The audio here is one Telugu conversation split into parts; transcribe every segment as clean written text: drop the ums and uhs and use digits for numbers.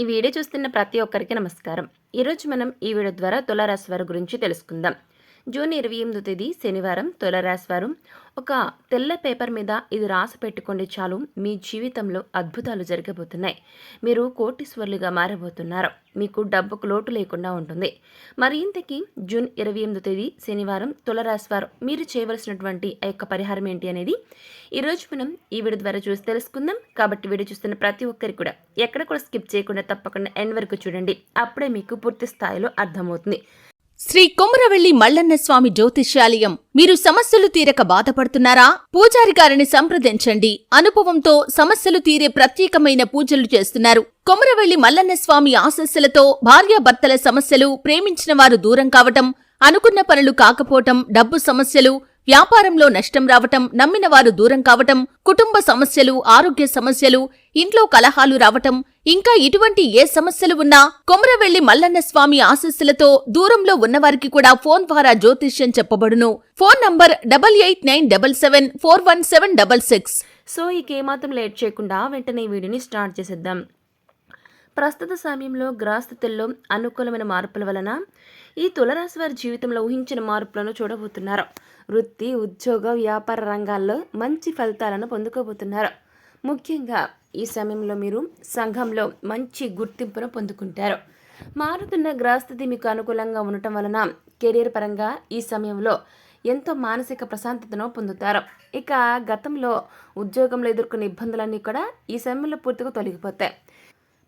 ఈ వీడియో చూస్తున్న ప్రతి ఒక్కరికి నమస్కారం. ఈరోజు మనం ఈ వీడియో ద్వారా తులారాశి వారి గురించి తెలుసుకుందాం. జూన్ 28వ తేదీ శనివారం తులారాశి వారు ఒక తెల్ల పేపర్ మీద ఇది రాసి పెట్టుకోండి చాలు, మీ జీవితంలో అద్భుతాలు జరగబోతున్నాయి. మీరు కోటీశ్వరులుగా మారబోతున్నారు. మీకు డబ్బుకు లోటు లేకుండా ఉంటుంది. మరి ఇంతకీ జూన్ 28వ తేదీ శనివారం తులారాశి వారు మీరు చేయవలసినటువంటి ఆ యొక్క పరిహారం ఏంటి అనేది ఈరోజు మనం ఈ వీడియో ద్వారా చూసి తెలుసుకుందాం. కాబట్టి వీడియో చూస్తున్న ప్రతి ఒక్కరికి కూడా ఎక్కడ కూడా స్కిప్ చేయకుండా తప్పకుండా ఎండ్ వరకు చూడండి. అప్పుడే మీకు పూర్తి స్థాయిలో అర్థమవుతుంది. శ్రీ కొమరవెల్లి మల్లన్న స్వామి జ్యోతిష్యాలయం. మీరు సమస్యలు తీరక బాధపడుతున్నారా? పూజారి గారిని సంప్రదించండి. అనుభవంతో సమస్యలు తీరే ప్రత్యేకమైన పూజలు చేస్తున్నారు. కొమరవెల్లి మల్లన్న స్వామి ఆశీస్సులతో భార్యాభర్తల సమస్యలు, ప్రేమించిన వారు దూరం కావటం, అనుకున్న పనులు కాకపోవటం, డబ్బు సమస్యలు, వ్యాపారంలో నష్టం రావటం, నమ్మిన వారు దూరం కావటం, కుటుంబ సమస్యలు, ఆరోగ్య సమస్యలు, ఇంట్లో కలహాలు రావటం, ఇంకా ఇటువంటి ఏ సమస్యలు ఉన్నా కొమరవెల్లి మల్లన్న స్వామి ఆశీస్సులతో దూరంలో ఉన్నవారికి కూడా ఫోన్ ద్వారా జ్యోతిష్యం చెప్పబడును. Phone number 8897741766. సో ఏమాత్రం లేట్ చేయకుండా వెంటనే ఈ వీడియోని స్టార్ట్ చేసేద్దాం. ప్రస్తుత సమయంలో గ్రహస్థితుల్లో అనుకూలమైన మార్పుల వలన ఈ తులారాశి వారి జీవితంలో ఊహించిన మార్పులను చూడబోతున్నారు. వృత్తి, ఉద్యోగ, వ్యాపార రంగాల్లో మంచి ఫలితాలను పొందుకోబోతున్నారు. ముఖ్యంగా ఈ సమయంలో మీరు సంఘంలో మంచి గుర్తింపును పొందుకుంటారు. మారుతున్న గ్రహస్థితి మీకు అనుకూలంగా ఉండటం వలన కెరీర్ పరంగా ఈ సమయంలో ఎంతో మానసిక ప్రశాంతతను పొందుతారు. ఇక గతంలో ఉద్యోగంలో ఎదుర్కొన్న ఇబ్బందులన్నీ కూడా ఈ సమయంలో పూర్తిగా తొలగిపోతాయి.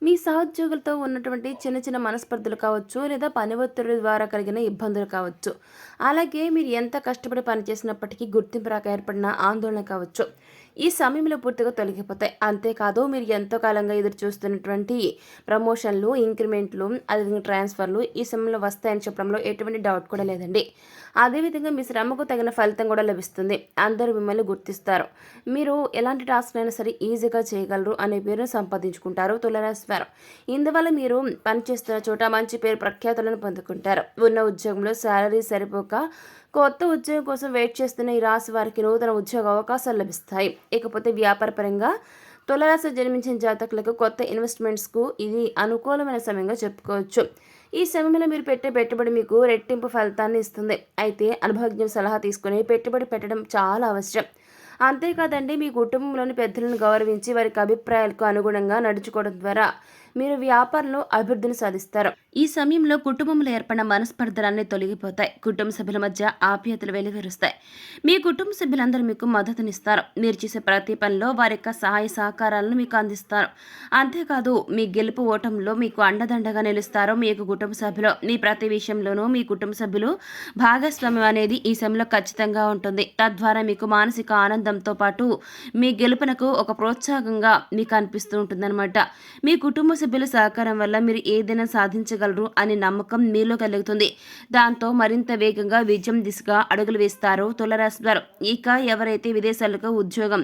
మీ సహోద్యోగులతో ఉన్నటువంటి చిన్న చిన్న మనస్పర్ధలు కావచ్చు, లేదా పని ఒత్తిడి ద్వారా కలిగిన ఇబ్బందులు కావచ్చు, అలాగే మీరు ఎంత కష్టపడి పనిచేసినప్పటికీ గుర్తింపు రాక ఏర్పడిన ఆందోళన కావచ్చు, ఈ సమయంలో పూర్తిగా తొలగిపోతాయి. అంతేకాదు మీరు ఎంతో కాలంగా ఎదురు చూస్తున్నటువంటి ప్రమోషన్లు, ఇంక్రిమెంట్లు, అదేవిధంగా ట్రాన్స్ఫర్లు ఈ సమయంలో వస్తాయని చెప్పడంలో ఎటువంటి డౌట్ కూడా లేదండి. అదేవిధంగా మీ శ్రమకు తగిన ఫలితం కూడా లభిస్తుంది. అందరూ మిమ్మల్ని గుర్తిస్తారు. మీరు ఎలాంటి టాస్క్ అయినా సరే ఈజీగా చేయగలరు అనే పేరును సంపాదించుకుంటారు తులారాశి వారు. ఇందువల్ల మీరు పనిచేస్తున్న చోట మంచి పేరు ప్రఖ్యాతులను పొందుకుంటారు. ఉన్న ఉద్యోగంలో శాలరీ సరిపోక కొత్త ఉద్యోగం కోసం వెయిట్ చేస్తున్న ఈ రాశి వారికి నూతన ఉద్యోగ అవకాశాలు లభిస్తాయి. ఇకపోతే వ్యాపారపరంగా తులారాశి జన్మించిన జాతకులకు కొత్త ఇన్వెస్ట్మెంట్స్కు ఇది అనుకూలమైన సమయంగా చెప్పుకోవచ్చు. ఈ సమయంలో మీరు పెట్టే పెట్టుబడి మీకు రెట్టింపు ఫలితాన్ని ఇస్తుంది. అయితే అనుభవజ్ఞ సలహా తీసుకుని పెట్టుబడి పెట్టడం చాలా అవసరం. అంతేకాదండి, మీ కుటుంబంలోని పెద్దలను గౌరవించి వారికి అభిప్రాయాలకు అనుగుణంగా నడుచుకోవడం ద్వారా మీరు వ్యాపారంలో అభివృద్ధిని సాధిస్తారు. ఈ సమయంలో కుటుంబంలో ఏర్పడిన మనస్పర్ధలన్నీ తొలగిపోతాయి. కుటుంబ సభ్యుల మధ్య ఆప్యాయతలు వెలువరుస్తాయి. మీ కుటుంబ సభ్యులందరూ మీకు మద్దతునిస్తారు. మీరు చేసే ప్రతి పనిలో వారి యొక్క సహాయ సహకారాలను మీకు అందిస్తారు. అంతేకాదు, మీ గెలుపు ఓటంలో మీకు అండదండగా నిలుస్తారు. మీ యొక్క కుటుంబ సభ్యులు మీ ప్రతి విషయంలోనూ మీ కుటుంబ సభ్యులు భాగస్వామ్యం అనేది ఈ సమయంలో ఖచ్చితంగా ఉంటుంది. తద్వారా మీకు మానసిక ఆనందంతో పాటు మీ గెలుపునకు ఒక ప్రోత్సాహంగా మీకు అనిపిస్తూ ఉంటుందన్నమాట. మీ కుటుంబ సభ్యుల సహకారం వల్ల మీరు ఏదైనా సాధించగలరు అనే నమ్మకం మీలో కలుగుతుంది. దాంతో మరింత వేగంగా విజయం దిశగా అడుగులు వేస్తారు తులారాశి వారు. ఇక ఎవరైతే విదేశాలకు ఉద్యోగం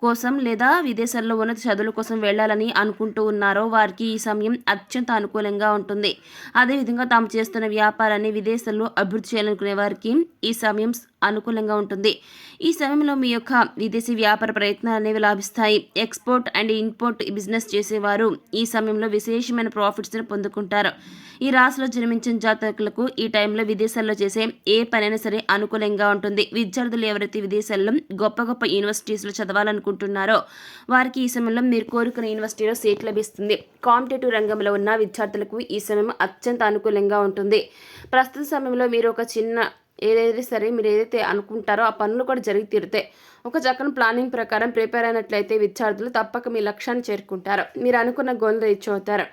కోసం లేదా విదేశాల్లో ఉన్నత చదువుల కోసం వెళ్ళాలని అనుకుంటూ ఉన్నారో వారికి ఈ సమయం అత్యంత అనుకూలంగా ఉంటుంది. అదేవిధంగా తాము చేస్తున్న వ్యాపారాన్ని విదేశాల్లో అభివృద్ధి చేయాలనుకునే వారికి ఈ సమయం అనుకూలంగా ఉంటుంది. ఈ సమయంలో మీ యొక్క విదేశీ వ్యాపార ప్రయత్నాలు అనేవి లాభిస్తాయి. ఎక్స్పోర్ట్ అండ్ ఇంపోర్ట్ బిజినెస్ చేసేవారు ఈ సమయంలో విశేషమైన ప్రాఫిట్స్ని పొందుకుంటారు. ఈ రాశిలో జన్మించిన జాతకులకు ఈ టైంలో విదేశాల్లో చేసే ఏ పనైనా సరే అనుకూలంగా ఉంటుంది. విద్యార్థులు ఎవరైతే విదేశాల్లో గొప్ప గొప్ప యూనివర్సిటీస్లో చదవాలనుకుంటున్నారో వారికి ఈ సమయంలో మీరు కోరుకున్న యూనివర్సిటీలో సీట్ లభిస్తుంది. కాంపిటేటివ్ రంగంలో ఉన్న విద్యార్థులకు ఈ సమయం అత్యంత అనుకూలంగా ఉంటుంది. ప్రస్తుత సమయంలో మీరు ఒక చిన్న ఏదైతే సరే మీరు ఏదైతే అనుకుంటారో ఆ పనులు కూడా జరిగి తీరుతాయి. ఒక చక్కని ప్లానింగ్ ప్రకారం ప్రిపేర్ అయినట్లయితే విద్యార్థులు తప్పక మీ లక్ష్యాన్ని చేరుకుంటారు. మీరు అనుకున్న గోల్ రీచ్ అవుతారు.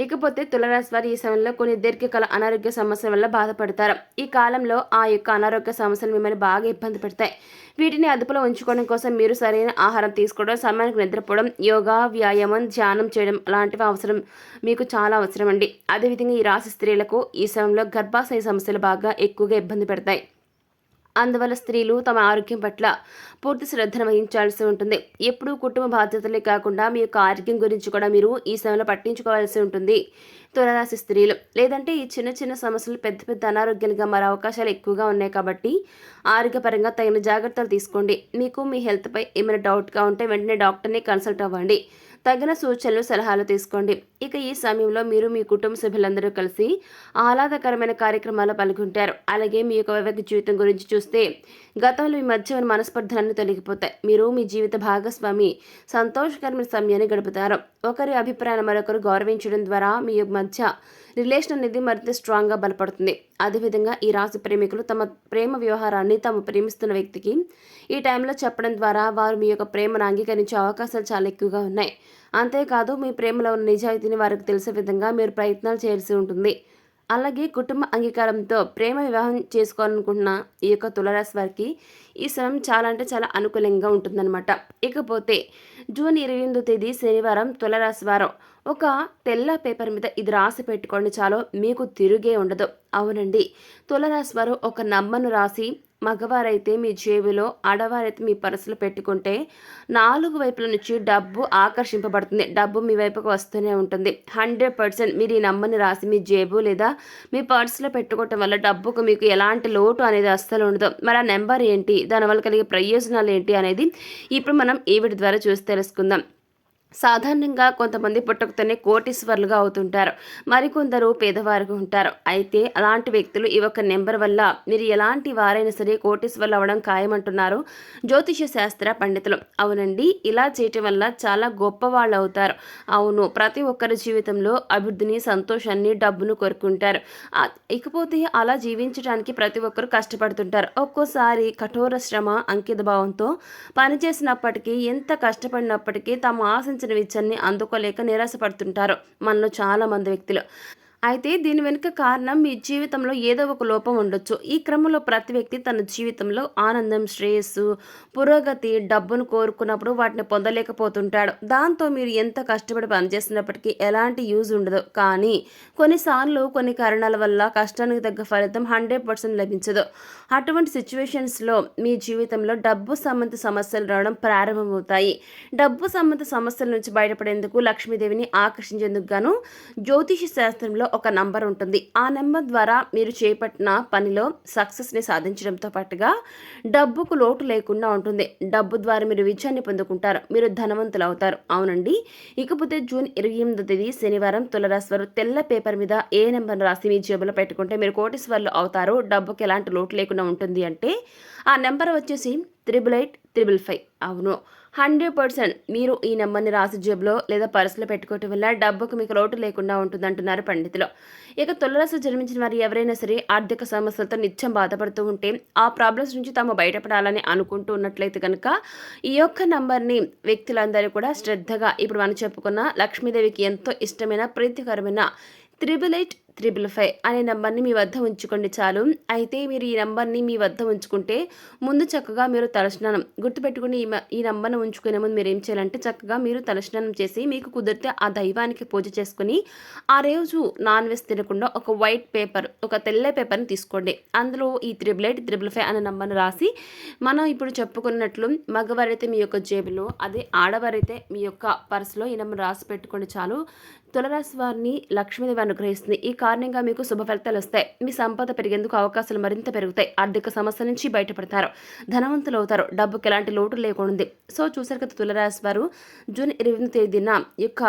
ఇకపోతే తులారాశి వారు ఈ సమయంలో కొన్ని దీర్ఘకాల అనారోగ్య సమస్యల వల్ల బాధపడతారు. ఈ కాలంలో ఆ యొక్క అనారోగ్య సమస్యలు మిమ్మల్ని బాగా ఇబ్బంది పెడతాయి. వీటిని అదుపులో ఉంచుకోవడం కోసం మీరు సరైన ఆహారం తీసుకోవడం, సమయానికి నిద్రపోవడం, యోగా, వ్యాయామం, ధ్యానం చేయడం లాంటివి మీకు చాలా అవసరం అండి. అదేవిధంగా ఈ రాశి స్త్రీలకు ఈ సమయంలో గర్భాశయ సమస్యలు బాగా ఎక్కువగా ఇబ్బంది పెడతాయి. అందువల్ల స్త్రీలు తమ ఆరోగ్యం పట్ల పూర్తి శ్రద్ధను వహించాల్సి ఉంటుంది. ఎప్పుడూ కుటుంబ బాధ్యతలే కాకుండా మీ యొక్క ఆరోగ్యం గురించి కూడా మీరు ఈ సమయంలో పట్టించుకోవాల్సి ఉంటుంది తులారాశి స్త్రీలు. లేదంటే ఈ చిన్న చిన్న సమస్యలు పెద్ద పెద్ద అనారోగ్యాలుగా మారే అవకాశాలు ఎక్కువగా ఉన్నాయి. కాబట్టి ఆరోగ్యపరంగా తగిన జాగ్రత్తలు తీసుకోండి. మీకు మీ హెల్త్పై ఏమైనా డౌట్గా ఉంటే వెంటనే డాక్టర్ని కన్సల్ట్ అవ్వండి. తగిన సూచనలు సలహాలు తీసుకోండి. ఇక ఈ సమయంలో మీరు మీ కుటుంబ సభ్యులందరూ కలిసి ఆహ్లాదకరమైన కార్యక్రమాల్లో పాల్గొంటారు. అలాగే మీ యొక్క వైవాహిక జీవితం గురించి చూస్తే గతంలో మీ మధ్య ఉన్న మనస్పర్ధలన్నీ తొలగిపోతాయి. మీరు మీ జీవిత భాగస్వామి సంతోషకరమైన సమయాన్ని గడుపుతారు. ఒకరి అభిప్రాయాన్ని మరొకరు గౌరవించడం ద్వారా మీ మధ్య రిలేషన్ అనేది మరింత స్ట్రాంగ్గా బలపడుతుంది. అదేవిధంగా ఈ రాశి ప్రేమికులు తమ ప్రేమ వ్యవహారాన్ని తాము ప్రేమిస్తున్న వ్యక్తికి ఈ టైంలో చెప్పడం ద్వారా వారు మీ యొక్క ప్రేమను అంగీకరించే అవకాశాలు చాలా ఎక్కువగా ఉన్నాయి. అంతేకాదు మీ ప్రేమలో ఉన్న నిజాయితీని వారికి తెలిసే విధంగా మీరు ప్రయత్నాలు చేయాల్సి ఉంటుంది. అలాగే కుటుంబ అంగీకారంతో ప్రేమ వివాహం చేసుకోవాలనుకుంటున్న ఈ యొక్క తులారాశి వారికి ఈ సమయం చాలా అంటే చాలా అనుకూలంగా ఉంటుందన్నమాట. ఇకపోతే జూన్ 28వ తేదీ శనివారం తులారాశి వారం ఒక తెల్ల పేపర్ మీద ఇది రాసి పెట్టుకోండి, చాలు, మీకు తిరుగే ఉండదు. అవునండి, తులారాశి వారు ఒక నంబర్ను రాసి మగవారైతే మీ జేబులో, ఆడవారైతే మీ పర్సులో పెట్టుకుంటే 4 వైపుల నుంచి డబ్బు ఆకర్షింపబడుతుంది. డబ్బు మీ వైపుకు వస్తూనే ఉంటుంది. 100% మీరు ఈ నంబర్ని రాసి మీ జేబు లేదా మీ పర్సులో పెట్టుకోవటం వల్ల డబ్బుకు మీకు ఎలాంటి లోటు అనేది అస్సలు ఉండదు. మరి ఆ నెంబర్ ఏంటి, దానివల్ల కలిగే ప్రయోజనాలు ఏంటి అనేది ఇప్పుడు మనం ఈ వీడియో ద్వారా చూసి తెలుసుకుందాం. సాధారణంగా కొంతమంది పుట్టకతోనే కోటీశ్వర్లుగా అవుతుంటారు, మరికొందరు పేదవారుగా ఉంటారు. అయితే అలాంటి వ్యక్తులు ఈ ఒక్క నెంబర్ వల్ల మీరు ఎలాంటి వారైనా సరే కోటీశ్వర్లు అవ్వడం ఖాయమంటున్నారు జ్యోతిష శాస్త్ర పండితులు. అవునండి, ఇలా చేయటం వల్ల చాలా గొప్ప వాళ్ళు అవుతారు. అవును, ప్రతి ఒక్కరి జీవితంలో అభివృద్ధిని, సంతోషాన్ని, డబ్బును కోరుకుంటారు. ఇకపోతే అలా జీవించడానికి ప్రతి ఒక్కరు కష్టపడుతుంటారు. ఒక్కోసారి కఠోర శ్రమ, అంకిత భావంతో పనిచేసినప్పటికీ, ఎంత కష్టపడినప్పటికీ తమ ఆశించిన విషయాన్ని అందుకోలేక నిరాశపడుతుంటారు మనలో చాలా మంది వ్యక్తులు. అయితే దీని వెనుక కారణం మీ జీవితంలో ఏదో ఒక లోపం ఉండొచ్చు. ఈ క్రమంలో ప్రతి వ్యక్తి తన జీవితంలో ఆనందం, శ్రేయస్సు, పురోగతి, డబ్బును కోరుకున్నప్పుడు వాటిని పొందలేకపోతుంటాడు. దాంతో మీరు ఎంత కష్టపడి పనిచేస్తున్నప్పటికీ ఎలాంటి యూజ్ ఉండదు. కానీ కొన్నిసార్లు కొన్ని కారణాల వల్ల కష్టానికి తగ్గ ఫలితం 100% లభించదు. అటువంటి సిచ్యువేషన్స్లో మీ జీవితంలో డబ్బు సంబంధిత సమస్యలు రావడం ప్రారంభమవుతాయి. డబ్బు సంబంధిత సమస్యల నుంచి బయటపడేందుకు, లక్ష్మీదేవిని ఆకర్షించేందుకు గాను జ్యోతిష శాస్త్రంలో ఒక నంబర్ ఉంటుంది. ఆ నెంబర్ ద్వారా మీరు చేపట్టిన పనిలో సక్సెస్ని సాధించడంతో పాటుగా డబ్బుకు లోటు లేకుండా ఉంటుంది. డబ్బు ద్వారా మీరు విజయాన్ని పొందుకుంటారు, మీరు ధనవంతులు అవుతారు. అవునండి, ఇకపోతే జూన్ 28వ తేదీ శనివారం తులారాశి వారు తెల్ల పేపర్ మీద ఏ నెంబర్ను రాసి మీ జేబులో పెట్టుకుంటే మీరు కోటీశ్వర్లు అవుతారు, డబ్బుకి ఎలాంటి లోటు లేకుండా ఉంటుంది అంటే ఆ నెంబర్ వచ్చేసి 888555. అవును, 100% మీరు ఈ నెంబర్ని రాసి జేబులో లేదా పర్సులో పెట్టుకోవటం వల్ల డబ్బుకు మీకు లోటు లేకుండా ఉంటుంది అంటున్నారు పండితులు. ఇక తులారాశిలో జన్మించిన వారు ఎవరైనా సరే ఆర్థిక సమస్యలతో నిత్యం బాధపడుతూ ఉంటే, ఆ ప్రాబ్లమ్స్ నుంచి తాము బయటపడాలని అనుకుంటూ ఉన్నట్లయితే కనుక ఈ యొక్క నంబర్ని వ్యక్తులందరూ కూడా శ్రద్ధగా ఇప్పుడు మనం చెప్పుకున్న లక్ష్మీదేవికి ఎంతో ఇష్టమైన, ప్రీతికరమైన 888555 అనే నెంబర్ని మీ వద్ద ఉంచుకోండి, చాలు. అయితే మీరు ఈ నెంబర్ని మీ వద్ద ఉంచుకుంటే ముందు చక్కగా మీరు తలస్నానం, గుర్తుపెట్టుకుని ఈ నెంబర్ని ఉంచుకునే ముందు మీరు ఏం చేయాలంటే చక్కగా మీరు తలస్నానం చేసి, మీకు కుదిరితే ఆ దైవానికి పూజ చేసుకుని ఆ రోజు నాన్ వెజ్ తినకుండా ఒక వైట్ పేపర్, ఒక తెల్ల పేపర్ని తీసుకోండి. అందులో ఈ 888555 అనే నెంబర్ని రాసి, మనం ఇప్పుడు చెప్పుకున్నట్లు మగవారైతే మీ యొక్క జేబులో, అదే ఆడవారైతే మీ యొక్క పర్సులో ఈ నెంబర్ రాసి పెట్టుకోండి, చాలు. తులారాశి వారిని లక్ష్మీదేవి అనుగ్రహిస్తుంది. ఈ కారణంగా మీకు శుభ ఫలితాలు వస్తాయి. మీ సంపద పెరిగేందుకు అవకాశాలు మరింత పెరుగుతాయి. ఆర్థిక సమస్యల నుంచి బయటపడతారు, ధనవంతులు అవుతారు, డబ్బుకి ఎలాంటి లోటు లేకుండా. సో చూసారు కదా, తులారాశి వారు జూన్ 28వ తేదీన యొక్క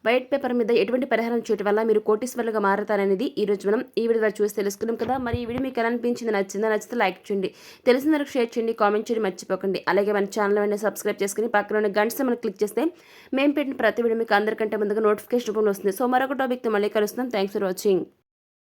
వైట్ పేపర్ మీద ఎటువంటి పరిహారం చేయడం వల్ల మీరు కోటీశ్వర్లుగా మారతారనేది ఈ రోజు మనం ఈ వీడియో ద్వారా చూసి తెలుసుకున్నాం కదా. మరి ఈ వీడియో మీకు ఎలా అనిపించింది, నచ్చితే లైక్ చేయండి, తెలిసిన వరకు షేర్ చేయండి, కామెంట్ చేయండి మర్చిపోకండి. అలాగే మన ఛానల్ వెంటనే సబ్స్క్రైబ్ చేసుకుని పక్కన ఉన్న గంట సింబల్ క్లిక్ చేస్తే మేము పెట్టిన ప్రతి వీడియో మీకు అందరికంటే ముందుగా నోటిఫికేషన్ రూపంలో వస్తుంది. సో మరొక టాపిక్తో మళ్ళీ కలుస్తున్నాం. Thanks for watching.